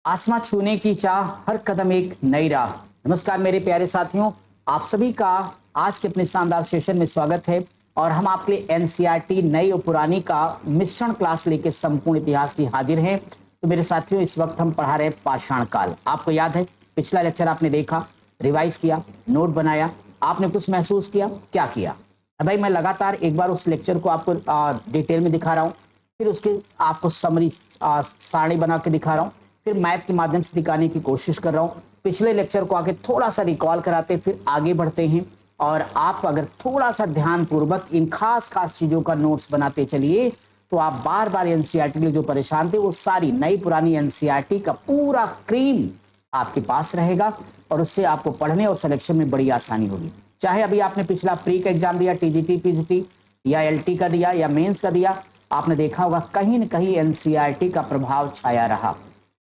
आसमां छूने की चाह, हर कदम एक नई राह। नमस्कार मेरे प्यारे साथियों, आप सभी का आज के अपने शानदार सेशन में स्वागत है। और हम आपके लिए एनसीईआरटी नई और पुरानी का मिश्रण क्लास लेके संपूर्ण इतिहास की हाजिर हैं। तो मेरे साथियों, इस वक्त हम पढ़ा रहे हैं पाषाण काल। आपको याद है पिछला लेक्चर आपने देखा, रिवाइज किया, नोट बनाया, आपने कुछ महसूस किया, क्या किया? भाई मैं लगातार एक बार उस लेक्चर को आपको डिटेल में दिखा रहा हूँ, फिर उसके आपको समरी सारणी बना के दिखा रहा हूँ, फिर मैप के माध्यम से दिखाने की कोशिश कर रहा हूँ। पिछले लेक्चर को आके थोड़ा सा रिकॉल कराते फिर आगे बढ़ते हैं। और आप अगर थोड़ा सा ध्यान पूर्वक इन खास खास चीजों का नोट्स बनाते चलिए तो आप बार बार एनसीईआरटी के लिए जो परेशान थे वो सारी नई पुरानी एनसीईआरटी का पूरा क्रीम आपके पास रहेगा और उससे आपको पढ़ने और सिलेक्शन में बड़ी आसानी होगी। चाहे अभी आपने पिछला प्री का एग्जाम दिया, टीजीटी, पीजीटी या एलटी का दिया या मेंस का दिया, आपने देखा होगा कहीं न कहीं एनसीईआरटी का प्रभाव छाया रहा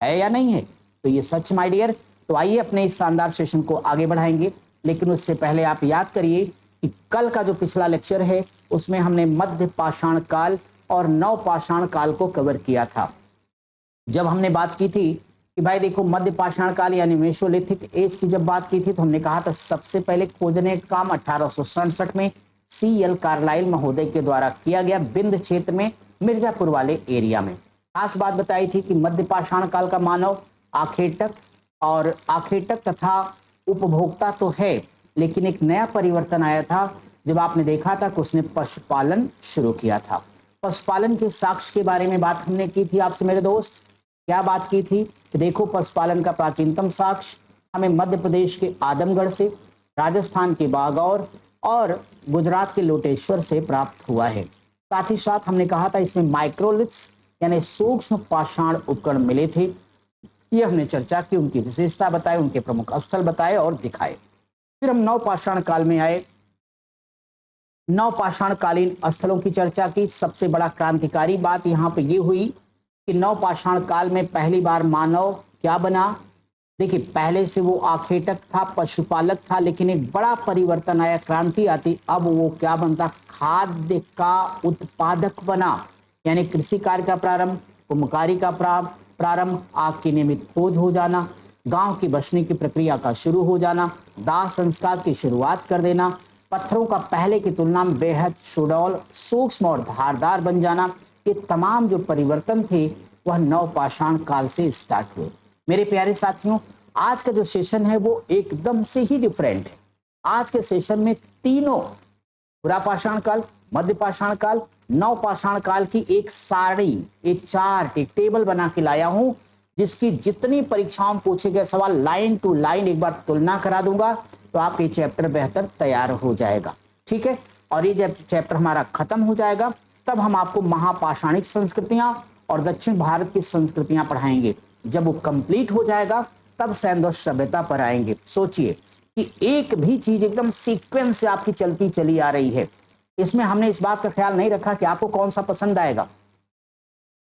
है या नहीं है। तो ये सच माय डियर। तो आइए अपने इस शानदार सेशन को आगे बढ़ाएंगे, लेकिन उससे पहले आप याद करिए कि कल का जो पिछला लेक्चर है उसमें हमने मध्य पाषाण काल और नव पाषाण काल को कवर किया था। जब हमने बात की थी कि भाई देखो मध्य पाषाण काल यानी मेसोलिथिक एज की जब बात की थी तो हमने कहा था सबसे पहले खोजने का काम 1867 में सीएल कार्लाइल महोदय के द्वारा किया गया विंध्य क्षेत्र में मिर्जापुर वाले एरिया में। खास बात बताई थी कि मध्य पाषाण काल का मानव आखेटक तथा उपभोक्ता तो है, लेकिन एक नया परिवर्तन आया था जब आपने देखा था कि उसने पशुपालन शुरू किया था। पशुपालन के साक्ष्य के बारे में बात हमने की थी आपसे मेरे दोस्त। क्या बात की थी कि देखो पशुपालन का प्राचीनतम साक्ष्य हमें मध्य प्रदेश के आदमगढ़ से, राजस्थान के बागौर और गुजरात के लोटेश्वर से प्राप्त हुआ है। साथ ही साथ हमने कहा था इसमें माइक्रोलिथ्स यानी सूक्ष्म पाषाण उपकरण मिले थे। ये हमने चर्चा की, उनकी विशेषता बताए, उनके प्रमुख स्थल बताए और दिखाए। फिर हम नव पाषाण काल में आए। नव पाषाण कालीन स्थलों की चर्चा की। सबसे बड़ा क्रांतिकारी बात यहाँ पे ये हुई कि नव पाषाण काल में पहली बार मानव क्या बना। देखिए पहले से वो आखेटक था, पशुपालक था, लेकिन एक बड़ा परिवर्तन आया, क्रांति आती। अब वो क्या बनता? खाद्य का उत्पादक बना। यानी कृषि कार्य का प्रारंभ, कुम्भकारी का प्रारंभ, आग की नियमित खोज हो जाना, गांव की बसने की प्रक्रिया का शुरू हो जाना, दाह संस्कार की शुरुआत कर देना, पत्थरों का पहले की तुलना में बेहद सुडौल, सूक्ष्म और धारदार बन जाना। ये तमाम जो परिवर्तन थे वह नव पाषाण काल से स्टार्ट हुए। मेरे प्यारे साथियों, आज का जो सेशन है वो एकदम से ही डिफरेंट है। आज के सेशन में तीनों पुरा पाषाण काल, मध्य पाषाण काल, नव पाषाण काल की एक सारणी, एक चार्ट, एक टेबल बना के लाया हूं जिसकी जितनी परीक्षाओं में पूछे गए सवाल लाइन टू लाइन एक बार तुलना करा दूंगा तो आपके चैप्टर बेहतर तैयार हो जाएगा। ठीक है, और ये जब चैप्टर हमारा खत्म हो जाएगा तब हम आपको महापाषाणिक संस्कृतियां और दक्षिण भारत की संस्कृतियां पढ़ाएंगे। जब वो कंप्लीट हो जाएगा तब सैंधव सभ्यता पर आएंगे। सोचिए कि एक भी चीज एकदम सीक्वेंस से आपकी चलती चली आ रही है। इसमें हमने इस बात का ख्याल नहीं रखा कि आपको कौन सा पसंद आएगा।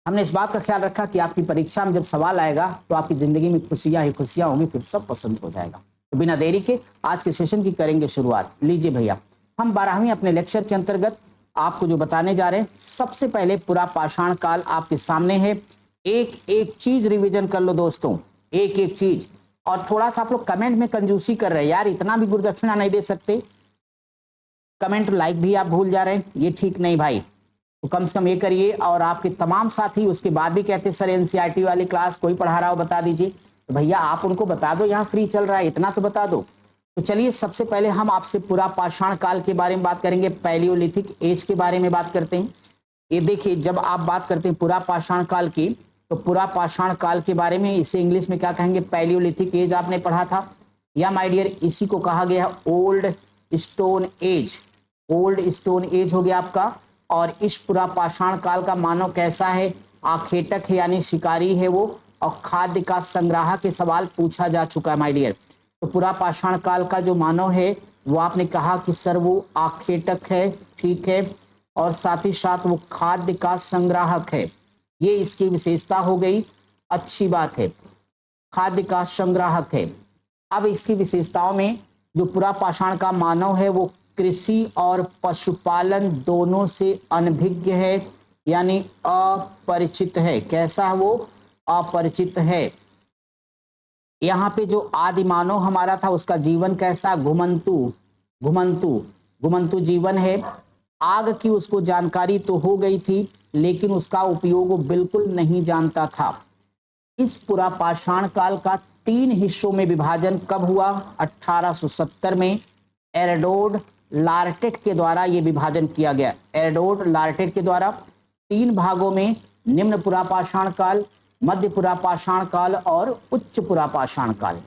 हमने इस बात का ख्याल रखा कि आपकी परीक्षा में जब सवाल आएगा तो आपकी जिंदगी में खुशियां ही खुशियां होंगी, फिर सब पसंद हो जाएगा। तो बिना देरी के आज के सेशन की करेंगे शुरुआत। लीजिए भैया, हम 12वीं अपने लेक्चर के अंतर्गत आपको जो बताने जा रहे हैं, सबसे पहले पुरा पाषाण काल आपके सामने है। एक एक चीज रिवीजन कर लो दोस्तों, एक एक चीज। और थोड़ा सा आप लोग कमेंट में कंजूसी कर रहे हैं, यार इतना भी गुरुदक्षिणा नहीं दे सकते। कमेंट लाइक भी आप भूल जा रहे हैं, ये ठीक नहीं भाई। तो कम से कम ये करिए। और आपके तमाम साथी उसके बाद भी कहते हैं सर एनसीईआरटी वाली क्लास कोई पढ़ा रहा हो बता दीजिए। तो भैया आप उनको बता दो यहाँ फ्री चल रहा है, इतना तो बता दो। तो चलिए सबसे पहले हम आपसे पुरा पाषाण काल के बारे में बात करेंगे, पैलियोलिथिक एज के बारे में बात करते हैं। ये देखिए जब आप बात करते हैं पुरा पाषाण काल की तो पुरा पाषाण काल के बारे में इसे इंग्लिश में क्या कहेंगे? पैलियोलिथिक एज आपने पढ़ा था। या माय डियर इसी को कहा गया old stone age. Old stone age हो गया आपका। और इस पुरा पाषाण काल का मानव कैसा है? आखेटक है यानी शिकारी है वो, और खाद्य का संग्राहक के सवाल पूछा जा चुका है माय डियर। तो पुरा पाषाण काल का जो मानव है वो आपने कहा कि सर वो आखेटक है, ठीक है, और साथ ही साथ वो खाद्य का संग्राहक है। ये इसकी विशेषता हो गई, अच्छी बात है, खाद्य का संग्राहक है। अब इसकी विशेषताओं में जो पुरा पाषाण का मानव है वो कृषि और पशुपालन दोनों से अनभिज्ञ है, यानी अपरिचित है। कैसा है वो? अपरिचित है। यहाँ पे जो आदि मानव हमारा था उसका जीवन कैसा, घुमंतु घुमंतु घुमंतु जीवन है। आग की उसको जानकारी तो हो गई थी, लेकिन उसका उपयोग वो बिल्कुल नहीं जानता था। इस पूरा पाषाण काल का 3 हिस्सों में विभाजन कब हुआ? 1870 में एरडोड लार्टेट के द्वारा यह विभाजन किया गया। एरडोड लार्टेट के द्वारा 3 भागों में, निम्न पुरा पाषाण काल, मध्य पुरा पाषाण काल और उच्च पुरा पाषाण काल।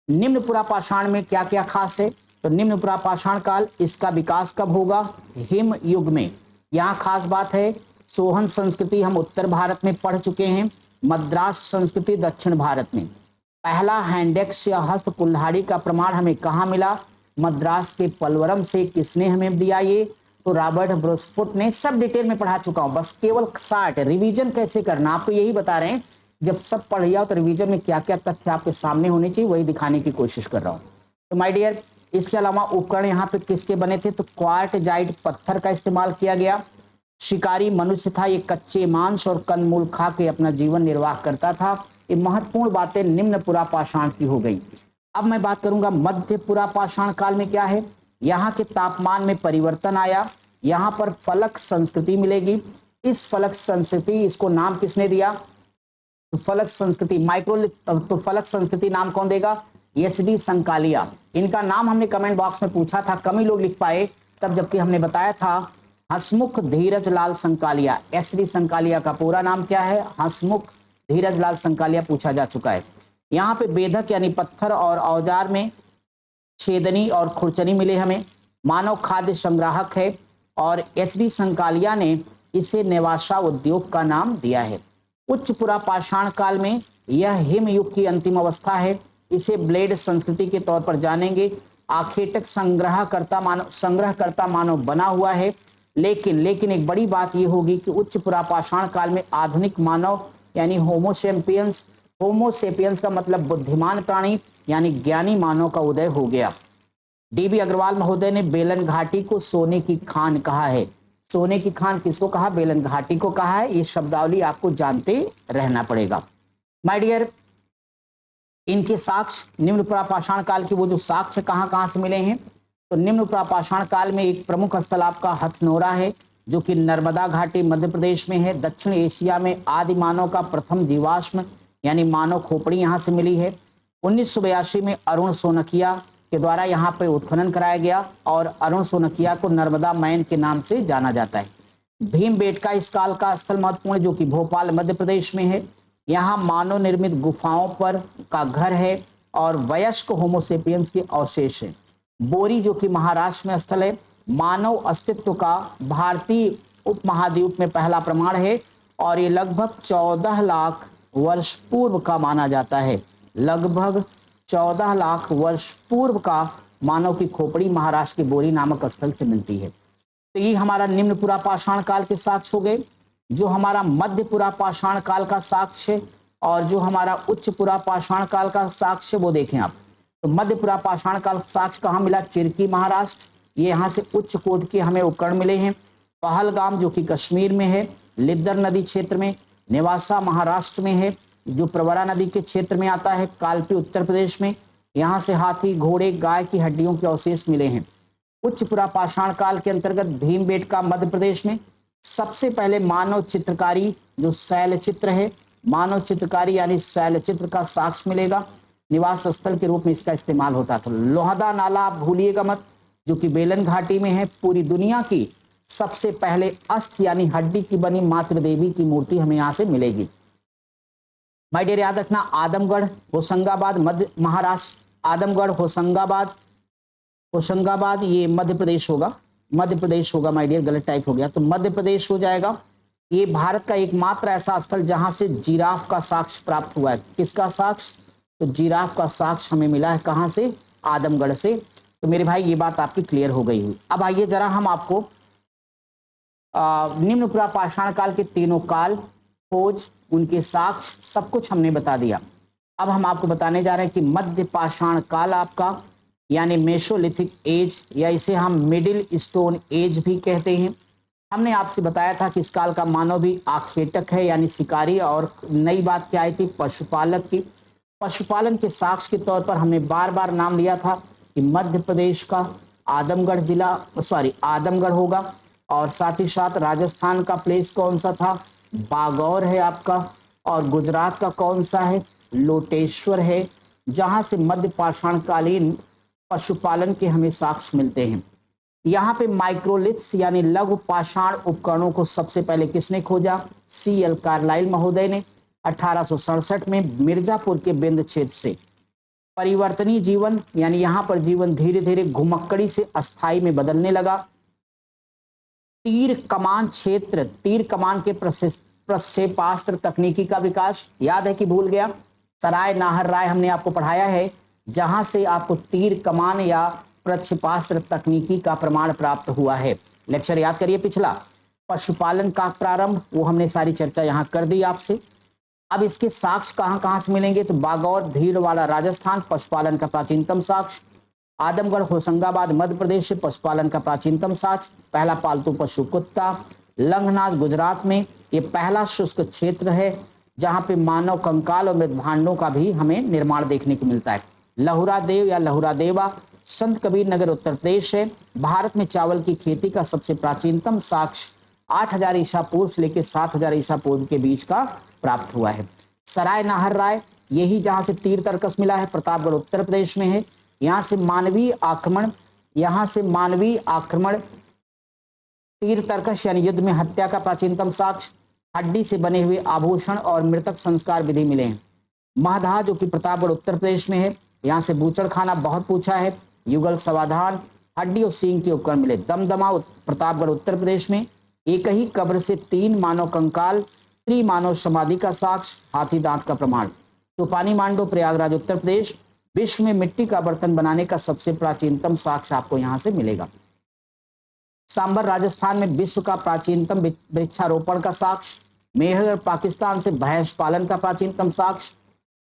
निम्न पुरा पाषाण में क्या क्या खास है? तो निम्न पुरा पाषाण काल, इसका विकास कब होगा? हिम युग में। यहाँ खास बात है, सोहन संस्कृति हम उत्तर भारत में पढ़ चुके हैं, मद्रास संस्कृति दक्षिण भारत में। पहला हैंडेक्स या हस्त कुल्हाड़ी का प्रमाण हमें कहाँ मिला? मद्रास के पलवरम से। किसने हमें दिया ये? तो रॉबर्ट ब्रोसफुट ने। सब डिटेल में पढ़ा चुका हूं, बस केवल शार्ट रिवीजन कैसे करना आपको यही बता रहे हैं। जब सब पढ़ लिया तो रिवीजन में क्या क्या तथ्य आपके सामने होने चाहिए वही दिखाने की कोशिश कर रहा हूं। तो माय डियर, इसके अलावा उपकरण यहाँ पे किसके बने थे? तो क्वार्टजाइट पत्थर का इस्तेमाल किया गया। शिकारी मनुष्य था, ये कच्चे मांस और कंदमूल खा के अपना जीवन निर्वाह करता था। ये महत्वपूर्ण बातें निम्न पुरा पाषाण की हो गई। अब मैं बात करूंगा मध्य पुरा पाषाण काल में क्या है। यहाँ के तापमान में परिवर्तन आया, यहाँ पर फलक संस्कृति मिलेगी। इस फलक संस्कृति, इसको नाम किसने दिया? तो फलक संस्कृति तो फलक संस्कृति नाम कौन देगा? एच.डी. संकालिया। इनका नाम हमने कमेंट बॉक्स में पूछा था, कम ही लोग लिख पाए तब, जबकि हमने बताया था हंसमुख धीरज लाल संकालिया। एच.डी. संकालिया का पूरा नाम क्या है? हंसमुख धीरज लाल संकालिया पूछा जा चुका है। यहाँ पे बेधक यानी पत्थर और औजार में छेदनी और खुरचनी मिले हमें। मानव खाद्य संग्राहक है और एच.डी. संकालिया ने इसे नेवासा उद्योग का नाम दिया है। उच्च पुरा पाषाण काल में यह हिम युग की अंतिम अवस्था है। इसे ब्लेड संस्कृति के तौर पर जानेंगे। आखेटक संग्रहकर्ता मानव बना हुआ है, लेकिन एक बड़ी बात यह होगी कि उच्च पुरा पाषाण काल में आधुनिक मानव यानी होमोसेपियंस का मतलब बुद्धिमान प्राणी यानी ज्ञानी मानव का उदय हो गया। डी.बी. अग्रवाल महोदय ने बेलन घाटी को सोने की खान कहा है। सोने की खान किसको कहा? बेलन घाटी को कहा है। ये शब्दावली आपको जानते रहना पड़ेगा। माय डियर, इनके साक्ष्य निम्न प्रापाषाण काल के वो जो साक्ष्य कहां से मिले हैं? तो निम्न प्रापाषाण काल में एक प्रमुख स्थल आपका हथनोरा है, जो कि नर्मदा घाटी मध्य प्रदेश में है। दक्षिण एशिया में आदि मानव का प्रथम जीवाश्म यानी मानव खोपड़ी यहाँ से मिली है। 1982 में अरुण सोनकिया के द्वारा यहाँ पे उत्खनन कराया गया और अरुण सोनकिया को नर्मदा मैन के नाम से जाना जाता है। भीमबेटका इस काल का स्थल महत्वपूर्ण, जो कि भोपाल मध्य प्रदेश में है। यहाँ मानव निर्मित गुफाओं पर का घर है और वयस्क होमोसेपियंस के अवशेष है। बोरी, जो कि महाराष्ट्र में स्थल है, मानव अस्तित्व का भारतीय उपमहाद्वीप में पहला प्रमाण है और ये लगभग 14 लाख वर्ष पूर्व का माना जाता है। लगभग 14 लाख वर्ष पूर्व का मानव की खोपड़ी महाराष्ट्र के बोरी नामक स्थल से मिलती है। तो ये हमारा निम्न पुरा पाषाण काल के साक्ष्य हो गए। जो हमारा मध्य पुरा पाषाण काल का साक्ष्य और जो हमारा उच्च पुरा पाषाण काल का साक्ष्य वो देखें आप। तो मध्य पुरा पाषाण काल साक्ष्य कहाँ मिला? चिरकी महाराष्ट्र। ये यहाँ से उच्च कोट के हमें उपकरण मिले हैं। पहलगाम, जो कि कश्मीर में है, लिद्दर नदी क्षेत्र में। नेवासा महाराष्ट्र में है, जो प्रवरा नदी के क्षेत्र में आता है। कालपी उत्तर प्रदेश में, यहाँ से हाथी, घोड़े, गाय की हड्डियों के अवशेष मिले हैं। उच्च पुरा पाषाण काल के अंतर्गत भीमबेटका मध्य प्रदेश में सबसे पहले मानव चित्रकारी, जो शैल चित्र है, मानव चित्रकारी यानी शैल चित्र का साक्ष्य मिलेगा। निवास स्थल के रूप में इसका इस्तेमाल होता था। लोहदा नाला आप भूलिएगा मत, जो कि बेलन घाटी में है। पूरी दुनिया की सबसे पहले अस्थि यानी हड्डी की बनी मातृ देवी की मूर्ति हमें यहाँ से मिलेगी। माय डियर, याद रखना, आदमगढ़ होशंगाबाद मध्य महाराष्ट्र, आदमगढ़ होशंगाबाद ये मध्य प्रदेश होगा, माय डियर, गलत टाइप हो गया, तो मध्य प्रदेश हो जाएगा। ये भारत का एकमात्र ऐसा स्थल जहां से जिराफ का साक्ष्य प्राप्त हुआ है। किसका साक्ष्य? तो जिराफ का साक्ष्य हमें मिला है कहां से? आदमगढ़ से। तो मेरे भाई ये बात आपकी क्लियर हो गई हुई। अब आइए जरा हम आपको निम्न पुरा पाषाण काल के तीनों काल, खोज, उनके साक्ष्य, सब कुछ हमने बता दिया। अब हम आपको बताने जा रहे हैं कि मध्य पाषाण काल आपका यानी मेसोलिथिक एज, या इसे हम मिडिल स्टोन एज भी कहते हैं। हमने आपसे बताया था कि इस काल का मानव भी आखेटक है यानी शिकारी, और नई बात क्या आई थी? पशुपालक की। पशुपालन के साक्ष्य के तौर पर हमने बार बार नाम लिया था कि मध्य प्रदेश का आदमगढ़ जिला, आदमगढ़ होगा, और साथ ही साथ राजस्थान का प्लेस कौन सा था, बागौर है आपका, और गुजरात का कौन सा है, लोटेश्वर है, जहां से मध्य पाषाणकालीन पशुपालन के हमें साक्ष्य मिलते हैं। यहाँ पे माइक्रोलिथ्स यानी लघु पाषाण उपकरणों को सबसे पहले किसने खोजा, C.L. कार्लाइल महोदय ने 1867 में मिर्जापुर के बिंद क्षेत्र से। परिवर्तनीय जीवन यानी यहाँ पर जीवन धीरे धीरे घुमक्कड़ी से अस्थाई में बदलने लगा। तीर कमान क्षेत्र, तीर कमान के प्रक्षेपास्त्र तकनीकी का विकास, याद है कि भूल गया, सराय नाहर राय हमने आपको पढ़ाया है, जहां से आपको तीर कमान या प्रक्षेपास्त्र तकनीकी का प्रमाण प्राप्त हुआ है। लेक्चर याद करिए पिछला। पशुपालन का प्रारंभ, वो हमने सारी चर्चा यहाँ कर दी आपसे। अब इसके साक्ष्य कहाँ कहाँ से मिलेंगे, तो बागौर भीलवाड़ा राजस्थान पशुपालन का प्राचीनतम साक्ष्य, आदमगढ़ होशंगाबाद मध्य प्रदेश से पशुपालन का प्राचीनतम साक्ष्य, पहला पालतू पशु कुत्ता, लंघनाज गुजरात में ये पहला शुष्क क्षेत्र है जहां पे मानव कंकाल और मृत भांडों का भी हमें निर्माण देखने को मिलता है। लहुरा देव या लहुरा देवा संत कबीर नगर उत्तर प्रदेश है। भारत में चावल की खेती का सबसे प्राचीनतम साक्ष्य 8000 ईसा पूर्व से लेकर 7000 ईसा पूर्व के बीच का प्राप्त हुआ है। सराय नाहर राय, यही जहां से तीर तर्कस मिला है, प्रतापगढ़ उत्तर प्रदेश में है। यहाँ से मानवीय आक्रमण तीर तर्कस यानी युद्ध में हत्या का प्राचीनतम साक्ष्य, हड्डी से बने हुए आभूषण और मृतक संस्कार विधि मिले हैं। महदा जो कि प्रतापगढ़ उत्तर प्रदेश में है, यहाँ से बूचड़ खाना बहुत पूछा है। युगल समाधान, हड्डी और सींग के उपकरण मिले। दमदमा प्रतापगढ़ उत्तर प्रदेश में एक ही कब्र से 3 मानव कंकाल, त्रिमानव समाधि का साक्ष्य, हाथी दांत का प्रमाण। चौपानी मांडो प्रयागराज उत्तर प्रदेश, विश्व में मिट्टी का बर्तन बनाने का सबसे प्राचीनतम साक्ष्य आपको यहाँ से मिलेगा। सांबर राजस्थान में विश्व का प्राचीनतम वृक्षारोपण का साक्ष्य, मेहर पाकिस्तान से भैंस पालन का प्राचीनतम साक्ष्य,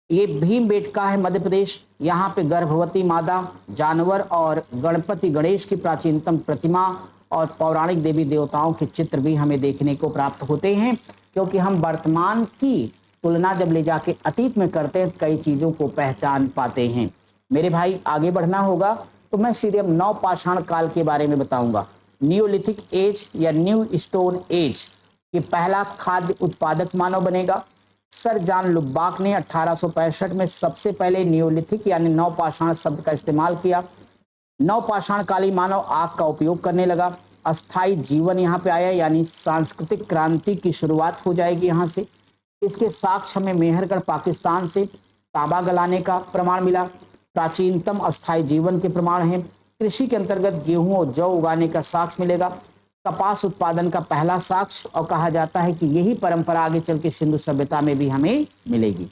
ये भीमबेटका है मध्य प्रदेश, यहाँ पे गर्भवती मादा, जानवर और गणपति गणेश की प्राचीनतम प्रतिमा और पौराणिक देवी देवताओं के चित्र भी हमें देखने को प्राप्त होते हैं। क्योंकि हम वर्तमान की तुलना जब ले जाके अतीत में करते हैं कई चीजों को पहचान पाते हैं। मेरे भाई आगे बढ़ना होगा तो मैं सीधे नव पाषाण काल के बारे में बताऊंगा। न्यूलिथिक एज या न्यू स्टोन एज, ये पहला खाद्य उत्पादक मानव बनेगा। सर जॉन लुबाक ने 1865 में सबसे पहले न्यूलिथिक यानी नवपाषाण शब्द का इस्तेमाल किया। नवपाषाण कालीन मानव आग का उपयोग करने लगा। अस्थाई जीवन यहाँ पे आया यानी सांस्कृतिक क्रांति की शुरुआत हो जाएगी यहाँ से। इसके साक्ष्य हमें मेहरगढ़ पाकिस्तान से तांबा गलाने का प्रमाण मिला। प्राचीनतम अस्थाई जीवन के प्रमाण हैं। कृषि के अंतर्गत गेहूं और जौ उगाने का साक्ष्य मिलेगा। कपास उत्पादन का पहला साक्ष्य, और कहा जाता है कि यही परंपरा आगे चल के सिंधु सभ्यता में भी हमें मिलेगी।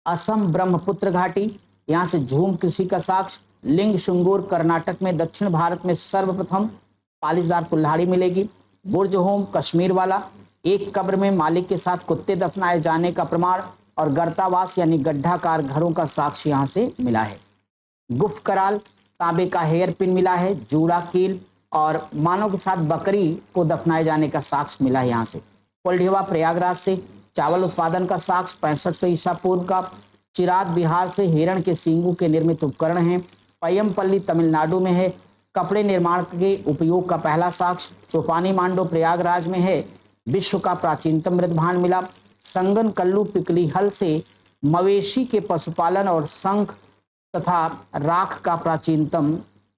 असम ब्रह्मपुत्र घाटी, यहाँ से झूम कृषि का साक्ष्य। लिंग शुंगूर कर्नाटक में दक्षिण भारत में सर्वप्रथम पालिशदार कुल्हाड़ी मिलेगी। बुर्ज होम कश्मीर वाला, एक कब्र में मालिक के साथ कुत्ते दफनाए जाने का प्रमाण और गर्तावास यानी गड्ढाकार घरों का साक्ष्य यहाँ से मिला है। गुफ कराल, तांबे का हेयर पिन मिला है। जूड़ा कील और मानव के साथ बकरी को दफनाए जाने का साक्ष्य मिला है यहाँ से। कोल्ढेवा प्रयागराज से चावल उत्पादन का साक्ष्य 6500 ईसा पूर्व का। चिराद बिहार से हिरण के सींगों के निर्मित उपकरण हैं। पय्यमपल्ली तमिलनाडु में है। कपड़े निर्माण के उपयोग का पहला साक्ष्य। चौपानी मांडो प्रयागराज में है। विश्व का प्राचीनतम मृत भांड मिला। संगन कल्लू पिकली हल से मवेशी के पशुपालन और शंख तथा राख का प्राचीनतम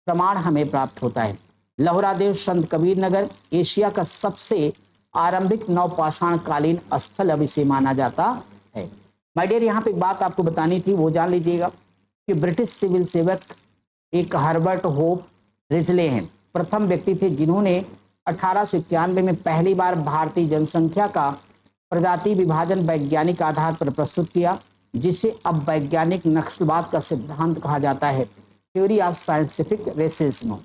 प्रमाण हमें प्राप्त होता है। लहुरादेव संत कबीर नगर एशिया का सबसे आरंभिक नवपाषाण कालीन स्थल अब इसे माना जाता है। माय डियर, यहाँ पे एक बात आपको बतानी थी, वो जान लीजिएगा कि ब्रिटिश सिविल सेवक एक हर्बर्ट होप रिजले हैं। प्रथम व्यक्ति थे जिन्होंने 1891 में पहली बार भारतीय जनसंख्या का प्रजाति विभाजन वैज्ञानिक आधार पर प्रस्तुत किया, जिसे अब वैज्ञानिक नस्लवाद का सिद्धांत कहा जाता है, थ्योरी ऑफ साइंटिफिक रेसिज्म।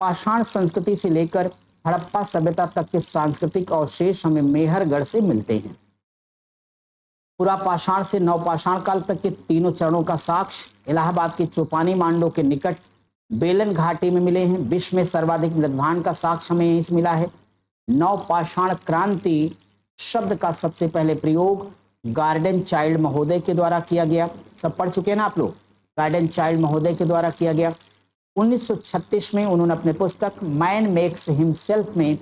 पाषाण संस्कृति से लेकर हड़प्पा सभ्यता तक के सांस्कृतिक अवशेष हमें मेहरगढ़ से मिलते हैं। पूरा पाषाण से नवपाषाण काल तक के तीनों चरणों का साक्ष्य इलाहाबाद के चौपानी मांडो के निकट बेलन घाटी में मिले हैं। विश्व में सर्वाधिक मृतभांड का साक्ष्य हमें यहीं से मिला है। नवपाषाण क्रांति शब्द का सबसे पहले प्रयोग गार्डन चाइल्ड महोदय के द्वारा किया गया। सब पढ़ चुके हैं ना आप लोग, गार्डन चाइल्ड महोदय के द्वारा किया गया। 1936 में उन्होंने अपने पुस्तक मैन मेक्स हिमसेल्फ में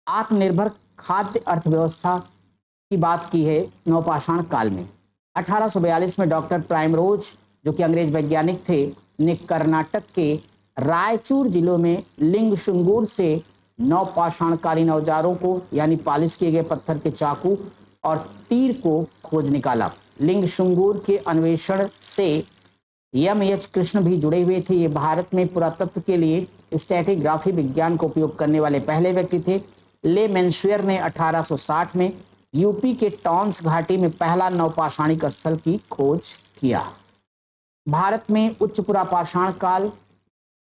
आत्मनिर्भर खाद्य अर्थव्यवस्था की बात की है नवपाषाण काल में। 1842 में डॉक्टर प्राइमरोज जो कि अंग्रेज वैज्ञानिक थे ने कर्नाटक के रायचूर जिलों में लिंगशुंगूर से नवपाषाणकालीन औजारों को यानी पालिश किए गए पत्थर के चाकू और तीर को खोज निकाला। लिंगशुंगूर के अन्वेषण से एच कृष्ण भी जुड़े हुए थे। ये भारत में पुरातत्व के लिए स्टैटिग्राफी विज्ञान का उपयोग करने वाले पहले व्यक्ति थे। ले मेन्शुयर ने 1860 में यूपी के टॉन्स घाटी में पहला नवपाषाणिक स्थल की खोज किया। भारत में उच्च पुरापाषाण काल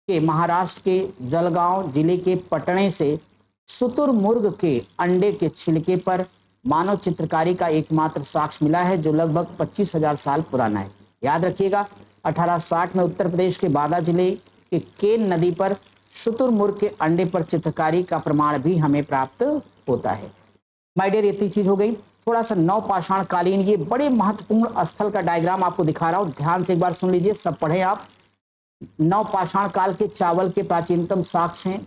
के महाराष्ट्र के जलगांव जिले के पटने से शुतुरमुर्ग के अंडे के छिलके पर मानव चित्रकारी का एकमात्र साक्ष्य मिला है जो लगभग 25,000 साल पुराना है। याद रखिएगा 1860 में उत्तर प्रदेश के बादा जिले के केन नदी पर शुतुरमुर्ग के अंडे पर चित्रकारी का प्रमाण भी हमें प्राप्त होता है। माय डियर, इतनी चीज हो गई। थोड़ा सा नवपाषाण कालीन, ये बड़े महत्वपूर्ण स्थल का डायग्राम आपको दिखा रहा हूं, ध्यान से एक बार सुन लीजिए, सब पढ़े आप। नवपाषाण काल के चावल के प्राचीनतम साक्ष्य हैं।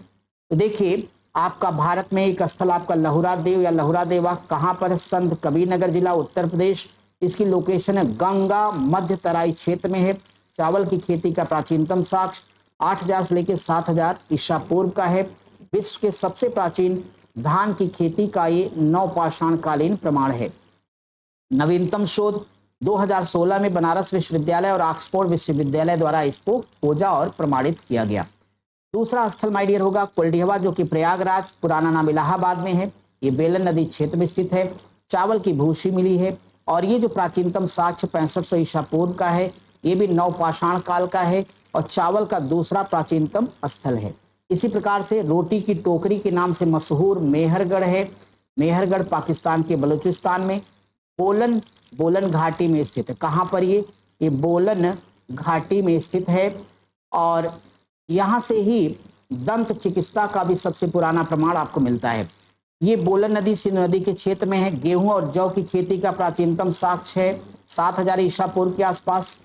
तो देखिए आपका भारत में एक स्थल आपका लहुरा देव या लहुरा देवा कहाँ पर, संत कबीरनगर जिला उत्तर प्रदेश। इसकी लोकेशन है गंगा मध्य तराई क्षेत्र में है। चावल की खेती का प्राचीनतम साक्ष्य 8000 से लेकर 7000 ईसा पूर्व का है। विश्व के सबसे प्राचीन धान की खेती का ये नवपाषाण कालीन प्रमाण है। नवीनतम शोध 2016 में बनारस विश्वविद्यालय और ऑक्सफोर्ड विश्वविद्यालय द्वारा इसको खोजा और प्रमाणित किया गया। दूसरा स्थल माय डियर होगा कुलडीहवा जो कि प्रयागराज पुराना नाम इलाहाबाद में है। ये बेलन नदी क्षेत्र में स्थित है। चावल की भूसी मिली है और ये जो प्राचीनतम साक्ष्य 6500 ईसा पूर्व का है, ये भी नवपाषाण काल का है और चावल का दूसरा प्राचीनतम स्थल है। इसी प्रकार से रोटी की टोकरी के नाम से मशहूर मेहरगढ़ है। मेहरगढ़ पाकिस्तान के बलूचिस्तान में बोलन घाटी में स्थित है। कहाँ पर ये बोलन घाटी में स्थित है और यहाँ से ही दंत चिकित्सा का भी सबसे पुराना प्रमाण आपको मिलता है। ये बोलन नदी सिंधु नदी के क्षेत्र में है। गेहूं और जौ की खेती का प्राचीनतम साक्ष्य है 7000 ईसा पूर्व के आसपास।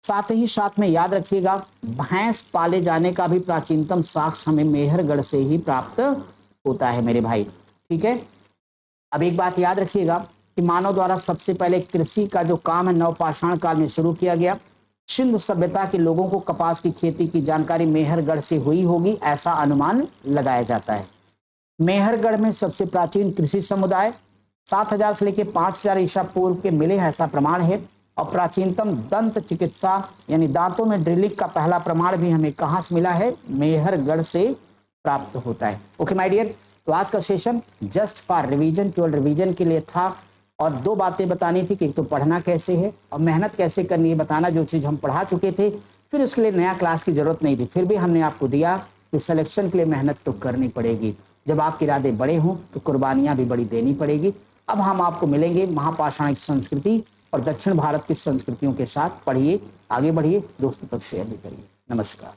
साथ ही साथ में याद रखिएगा भैंस पाले जाने का भी प्राचीनतम साक्ष्य हमें मेहरगढ़ से ही प्राप्त होता है मेरे भाई। ठीक है, अब एक बात याद रखिएगा कि मानव द्वारा सबसे पहले कृषि का जो काम है नवपाषाण काल में शुरू किया गया। सिंधु सभ्यता के लोगों को कपास की खेती की जानकारी मेहरगढ़ से हुई होगी, ऐसा अनुमान लगाया जाता है। मेहरगढ़ में सबसे प्राचीन कृषि समुदाय 7000 से लेकर 5000 ईसा पूर्व के मिले ऐसा प्रमाण है। और प्राचीनतम दंत चिकित्सा यानी दांतों में ड्रिलिंग का पहला प्रमाण भी हमें कहाँ से मिला है, मेहरगढ़ से प्राप्त होता है। ओके माय डियर, तो आज का सेशन जस्ट फॉर रिवीजन, केवल रिवीजन के लिए था और दो बातें बतानी थी कि एक तो पढ़ना कैसे है और मेहनत कैसे करनी है बताना, जो चीज़ हम पढ़ा चुके थे। फिर उसके लिए नया क्लास की जरूरत नहीं थी, फिर भी हमने आपको दिया कि सिलेक्शन के लिए मेहनत तो करनी पड़ेगी। जब आपके इरादे बड़े हों तो कुर्बानियाँ भी बड़ी देनी पड़ेगी। अब हम आपको मिलेंगे महापाषाणिक संस्कृति और दक्षिण भारत की संस्कृतियों के साथ। पढ़िए, आगे बढ़िए, दोस्तों तक शेयर भी करिए। नमस्कार।